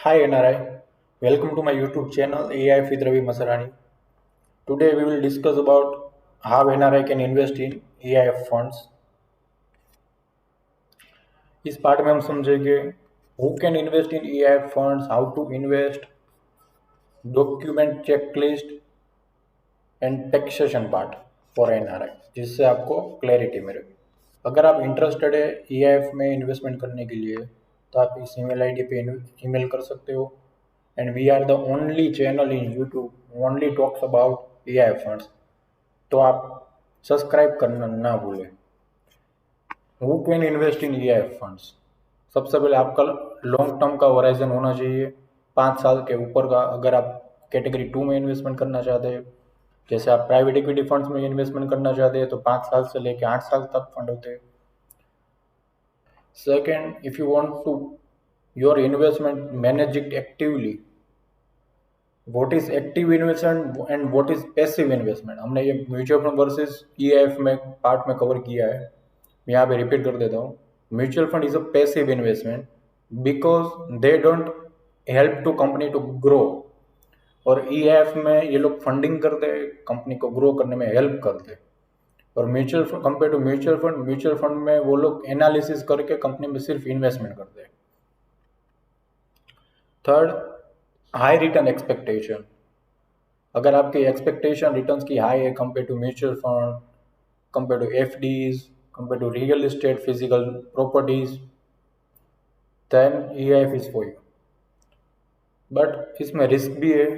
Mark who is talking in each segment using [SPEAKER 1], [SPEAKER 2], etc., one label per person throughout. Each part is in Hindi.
[SPEAKER 1] Hi NRI, welcome to my YouTube channel AI with Ravi Masarani. Today we will discuss about how NRI can invest in AIF funds. इस पार्ट में हम समझेंगे who can invest in AIF funds, how to invest, document checklist and taxation part for NRI, जिससे आपको क्लैरिटी मिले। अगर आप इंटरेस्टेड है AIF में इन्वेस्टमेंट करने के लिए तो आप इस ईमेल आईडी पे ईमेल कर सकते हो। And we are the only channel in YouTube only talks about AIF funds, तो आप सब्सक्राइब करना ना भूलें। Who can invest in AIF funds? सबसे पहले आपका लॉन्ग टर्म का होराइजन होना चाहिए, 5 साल के ऊपर का। अगर आप कैटेगरी 2 में इन्वेस्टमेंट करना चाहते हैं, जैसे आप प्राइवेट इक्विटी फंड्स में इन्वेस्टमेंट करना चाहते हैं तो 5 साल से लेकर 8 साल तक फंड होते हैं। Second, if you want to your investment manage it actively, what is active investment and what is passive investment, हमने ये म्यूचुअल फंड वर्सेस EIF में पार्ट में कवर किया है। मैं यहाँ पे रिपीट कर देता हूँ। Mutual fund is a passive investment because they don't help to company to grow, और EIF में ये लोग फंडिंग करते हैं, कंपनी को ग्रो करने में हेल्प करते हैं। और mutual fund compare to mutual fund में वो लोग एनालिसिस करके कंपनी में सिर्फ इन्वेस्टमेंट करते हैं। Third, high return expectation. अगर आपकी एक्सपेक्टेशन रिटर्न्स की हाई है compare to mutual fund, compare to FDs, compare to real estate physical properties, then EIF is for you. But इसमें रिस्क भी है।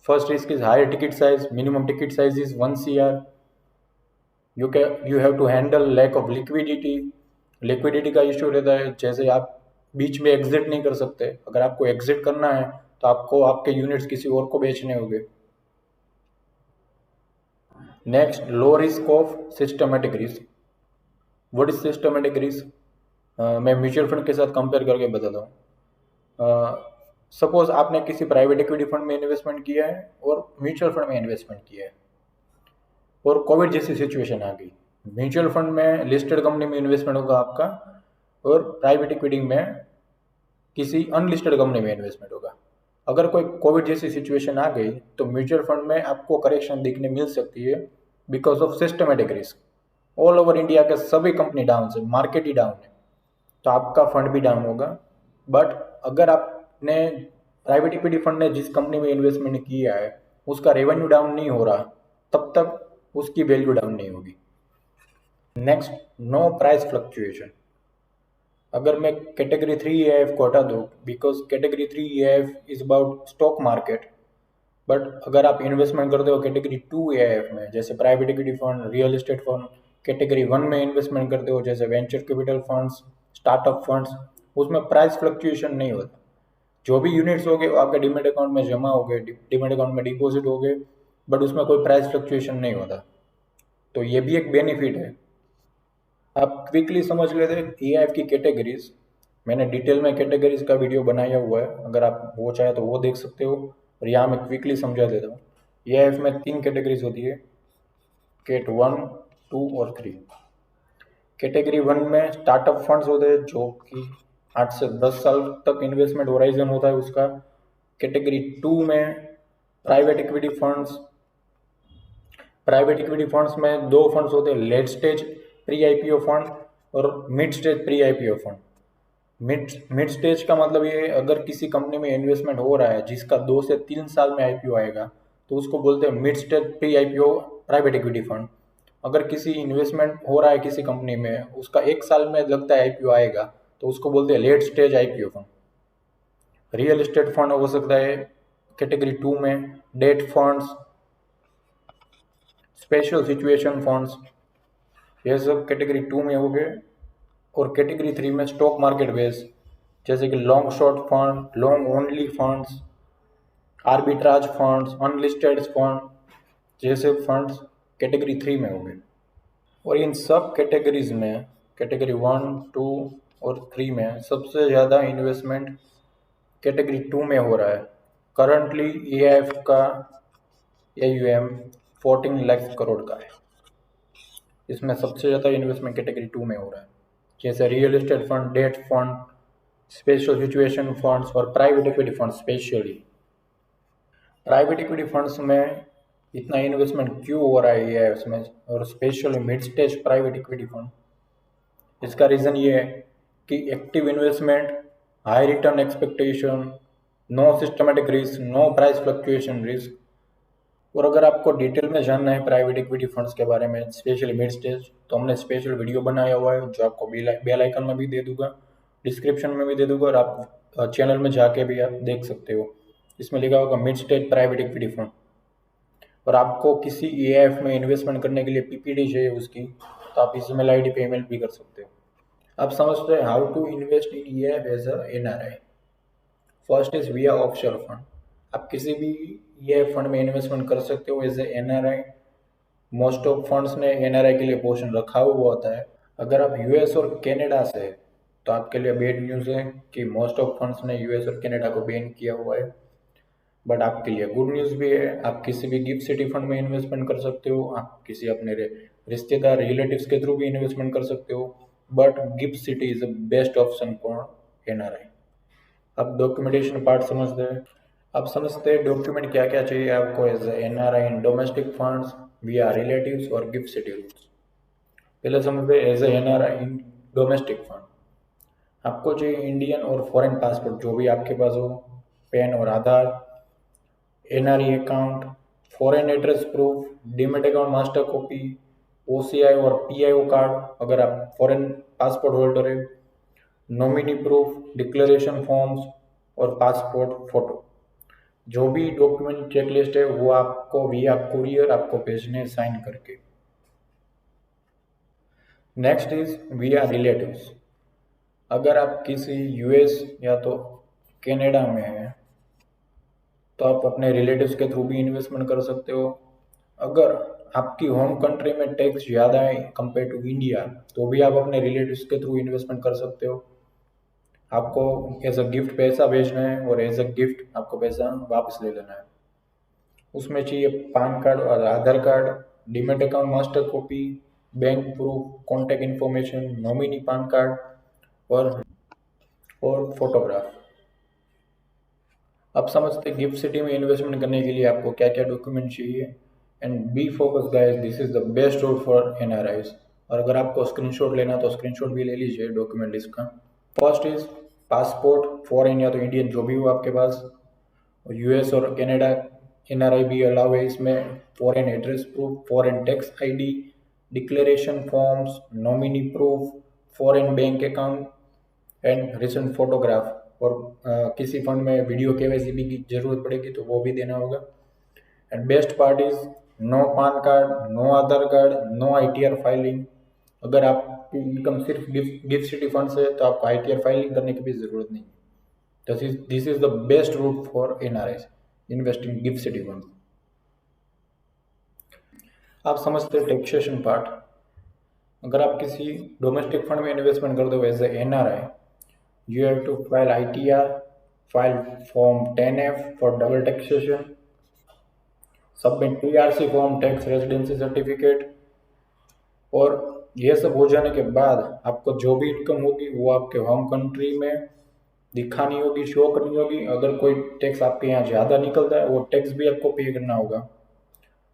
[SPEAKER 1] First risk is higher ticket size, minimum ticket size is 1 CR। You have to handle lack of liquidity का इश्यू रहता है, जैसे आप बीच में एग्जिट नहीं कर सकते। अगर आपको एग्जिट करना है तो आपको आपके यूनिट्स किसी और को बेचने होंगे। Next, low risk of systematic risk. What is systematic risk? मैं म्यूचुअल फंड के साथ कंपेयर करके बताता हूँ। सपोज आपने किसी प्राइवेट इक्विटी फंड में इन्वेस्टमेंट किया है और म्यूचुअल फंड में इन्वेस्टमेंट किया है, और कोविड जैसी सिचुएशन आ गई। म्यूचुअल फंड में लिस्टेड कंपनी में इन्वेस्टमेंट होगा आपका, और प्राइवेट इक्विटी में किसी अनलिस्टेड कंपनी में इन्वेस्टमेंट होगा। अगर कोई कोविड जैसी सिचुएशन आ गई तो म्यूचुअल फंड में आपको करेक्शन देखने मिल सकती है because of systematic risk. All over India के सभी कंपनी डाउन है, मार्केट ही डाउन है, तो आपका फंड भी डाउन होगा। बट अगर आपने प्राइवेट इक्विटी फंड ने जिस कंपनी में इन्वेस्टमेंट किया है उसका रेवेन्यू डाउन नहीं हो रहा, तब तक उसकी वैल्यू डाउन नहीं होगी। Next, no price fluctuation. अगर मैं कैटेगरी 3 EIF को हटा दूँ, because category 3 EIF is about stock market, but अगर आप इन्वेस्टमेंट करते हो कैटेगरी 2 EIF में, जैसे private equity fund, real estate fund, category 1 में इन्वेस्टमेंट करते हो जैसे venture capital funds, startup funds, उसमें प्राइस फ्लक्चुएशन नहीं होता। जो भी यूनिट्स हो गए वो आपके डीमेट अकाउंट में जमा हो गए, डीमेट अकाउंट में डिपॉजिट हो गए, बट उसमें कोई प्राइस फ्लक्चुएशन नहीं होता। तो ये भी एक बेनिफिट है। आप क्विकली समझ लेते हैं EIF की कैटेगरीज। मैंने डिटेल में कैटेगरीज का वीडियो बनाया हुआ है, अगर आप वो चाहे तो वो देख सकते हो, और यहाँ मैं क्विकली समझा देता हूँ। EIF में 3 कैटेगरीज होती है, कैट 1, 2 और 3। कैटेगरी 1 में स्टार्टअप फंड्स होते हैं जो कि 8 से 10 साल तक इन्वेस्टमेंट होराइजन होता है उसका। कैटेगरी 2 में private equity funds. Private equity funds में 2 फंड्स होते हैं, late stage pre IPO fund और mid stage pre IPO fund. Mid stage का मतलब ये है, अगर किसी कंपनी में इन्वेस्टमेंट हो रहा है जिसका 2 से 3 साल में IPO आएगा तो उसको बोलते हैं mid stage pre IPO private equity fund. अगर किसी इन्वेस्टमेंट हो रहा है किसी कंपनी में, उसका 1 साल में लगता है IPO आएगा, तो उसको बोलते हैं late stage IPO fund. Real estate fund हो सकता है कैटेगरी 2 में, debt funds, special situation funds, ये सब कैटेगरी 2 में हो गए। और कैटेगरी 3 में स्टॉक मार्केट बेस, जैसे कि long short fund, long only funds, arbitrage funds, unlisted fund, जैसे फंड्स कैटेगरी 3 में हो गए। और इन सब कैटेगरीज में कैटेगरी 1, 2 और 3 में सबसे ज़्यादा इन्वेस्टमेंट कैटेगरी 2 में हो रहा है। करंटली EIF का AUM 14 लाख करोड़ का है, इसमें सबसे ज़्यादा इन्वेस्टमेंट कैटेगरी 2 में हो रहा है। जैसे real estate fund, debt fund, special situation funds और private equity fund. Specially private equity funds में इतना इन्वेस्टमेंट क्यों हो रहा है उसमें, और specially mid stage private equity fund, इसका रीज़न ये है कि active investment, high return expectation, no systematic risk, no price fluctuation risk. और अगर आपको डिटेल में जानना है प्राइवेट इक्विटी फंड्स के बारे में, स्पेशली मिड स्टेज, तो हमने स्पेशल वीडियो बनाया हुआ है जो आपको बेल आइकन में भी दे दूंगा, डिस्क्रिप्शन में भी दे दूंगा, और आप चैनल में जाके भी आप देख सकते हो। इसमें लिखा होगा mid stage private equity fund. और आपको किसी EIF में इन्वेस्टमेंट करने के लिए PPT चाहिए उसकी, तो आप इस email ID पे ईमेल भी कर सकते हो। आप समझते हैं how to invest in EIF as a NRI। First is via offshore fund. आप किसी भी EIF फंड में इन्वेस्टमेंट कर सकते हो as a NRI। Most of funds ने NRI के लिए पोर्शन रखा हुआ होता है। अगर आप US और कनाडा से हैं तो आपके लिए बैड न्यूज़ है कि मोस्ट ऑफ फंड्स ने US और कनाडा को बैन किया हुआ है। बट आपके लिए गुड न्यूज़ भी है, आप किसी भी गिफ्ट सिटी फंड में इन्वेस्टमेंट कर सकते हो, आप किसी अपने रिश्तेदार रिलेटिव्स के थ्रू भी इन्वेस्टमेंट कर सकते हो। But gift city is the best option for NRI। अब डॉक्यूमेंटेशन पार्ट समझते हैं। आप समझते हैं डॉक्यूमेंट क्या क्या चाहिए आपको as NRI in domestic funds via relatives और गिफ्ट सिटी रूल्स। पहले समझते हैं as NRI in domestic fund. आपको चाहिए इंडियन और फॉरेन पासपोर्ट जो भी आपके पास हो, पैन और आधार, NRE account, foreign address proof, demat account master copy, OCI और PIO कार्ड अगर आप फॉरेन पासपोर्ट होल्डर है, नॉमिनी प्रूफ, डिक्लेरेशन फॉर्म्स और पासपोर्ट फोटो। जो भी डॉक्यूमेंट चेकलिस्ट है वो आपको विया कुरियर आपको भेजने साइन करके। नेक्स्ट इज विया रिलेटिव्स। अगर आप किसी US या तो कनाडा में हैं तो आप अपने रिलेटिव्स के थ्रू भी इन्वेस्टमेंट कर सकते हो। अगर आपकी होम कंट्री में टैक्स ज़्यादा है कंपेयर टू इंडिया तो भी आप अपने रिलेटिव्स के थ्रू इन्वेस्टमेंट कर सकते हो। आपको एज अ गिफ्ट पैसा भेजना है और एज अ गिफ्ट आपको पैसा वापस ले लेना है। उसमें चाहिए पैन कार्ड और Aadhaar card, demat account master copy, bank proof, contact information, nominee PAN card और फोटोग्राफ। अब समझते हैं गिफ्ट सिटी में इन्वेस्टमेंट करने के लिए आपको क्या क्या डॉक्यूमेंट चाहिए। And B focus guys, this is the best route for NRIs। और अगर आपको स्क्रीनशॉट लेना तो स्क्रीनशॉट भी ले लीजिए डॉक्यूमेंट लिस्ट का। फर्स्ट इज पासपोर्ट, फॉरेन या तो इंडियन जो भी हो आपके पास। US और कनाडा NRI भी अलाउ है इसमें। Foreign address proof, foreign tax ID, declaration forms, nominee proof, foreign bank account and recent photograph. और किसी फंड में वीडियो KYC भी की जरूरत पड़ेगी तो वो भी देना होगा। And best part is no PAN card, no Aadhaar card, no ITR filing. अगर आपकी इनकम सिर्फ गिफ्ट सिटी फंड से तो आपको ITR फाइलिंग करने की भी जरूरत नहीं। This is the best route for NRIs investing gift City fund. आप समझते हैं टैक्सेशन पार्ट। अगर आप किसी डोमेस्टिक फंड में इन्वेस्टमेंट कर दो as a NRI, you have to file ITR, file form 10F for double taxation, submit TRC form tax residency certificate। और ये सब हो जाने के बाद आपको जो भी इनकम होगी वो आपके होम कंट्री में दिखानी होगी, शो करनी होगी। अगर कोई टैक्स आपके यहाँ ज़्यादा निकलता है वो टैक्स भी आपको पे करना होगा।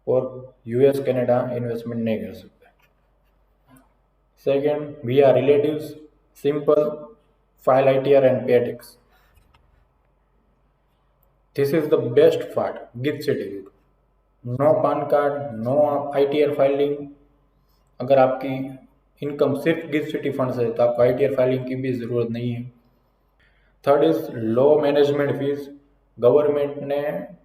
[SPEAKER 1] और US कनाडा इन्वेस्टमेंट नहीं कर सकते। Second, we are relatives, simple, file ITR and pay tax. This is the best part, gift certificate. No PAN card, no ITR filing। अगर आपकी इनकम सिर्फ गिफ्ट सिटी फंड से है तो आपको ITR फाइलिंग की भी ज़रूरत नहीं है। Third is low management fees. Government ने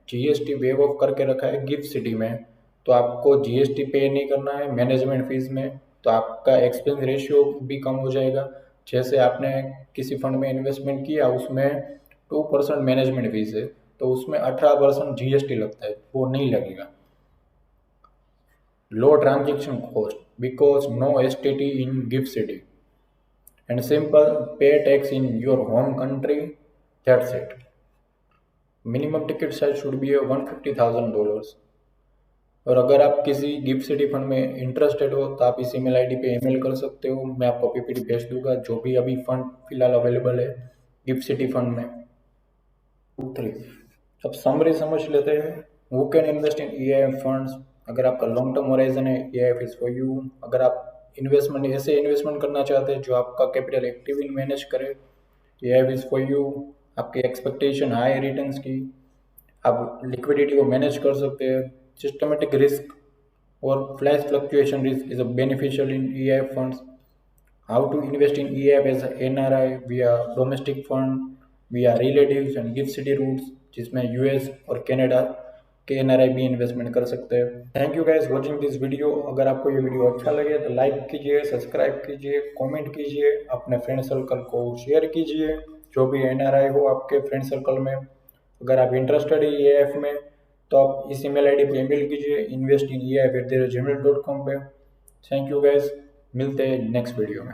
[SPEAKER 1] GST वेव ऑफ करके रखा है गिफ्ट सिटी में, तो आपको GST पे नहीं करना है मैनेजमेंट फीस में, तो आपका एक्सपेंस रेशियो भी कम हो जाएगा। जैसे आपने किसी फंड में इन्वेस्टमेंट किया उसमें 2% मैनेजमेंट फीस है तो उसमें 18% GST लगता है, वो नहीं लगेगा। Low transaction cost because no STT in GIFT City and simple pay tax in your home country, that's it. Minimum ticket size should be $150,000। और अगर आप किसी गिफ्ट सिटी फंड में इंटरेस्टेड हो तो आप इस email ID पे ईमेल कर सकते हो, मैं आपको PPT भेज दूंगा जो भी अभी फंड फिलहाल अवेलेबल है। गिफ्ट सिटी फंड में। 3 अब समरी समझ लेते हैं। Who can invest in EIF funds? अगर आपका लॉन्ग टर्म होराइजन है, ईआईएफ इज फॉर यू। अगर आप इन्वेस्टमेंट ऐसे इन्वेस्टमेंट करना चाहते हैं जो आपका कैपिटल एक्टिवली मैनेज करे, ईआईएफ इज फॉर यू। आपकी एक्सपेक्टेशन हाई रिटर्न्स की, आप लिक्विडिटी को मैनेज कर सकते हैं। सिस्टमेटिक रिस्क और flash fluctuation risk is a beneficial in EIF funds. How to invest in EIF as a NRI via domestic fund, via relatives and gift city routes, जिसमें यूएस और कनाडा के एनआरआई भी इन्वेस्टमेंट कर सकते हैं। Thank you guys watching this video. अगर आपको ये वीडियो अच्छा लगे तो लाइक कीजिए, सब्सक्राइब कीजिए, कमेंट कीजिए, अपने फ्रेंड सर्कल को शेयर कीजिए, जो भी एनआरआई हो आपके फ्रेंड सर्कल में। अगर आप इंटरेस्टेड है EIF में तो आप इस ईमेल आईडी पे ईमेल कीजिए investinEIF@gmail.com पे। थैंक यू गाइस, मिलते हैं नेक्स्ट वीडियो में।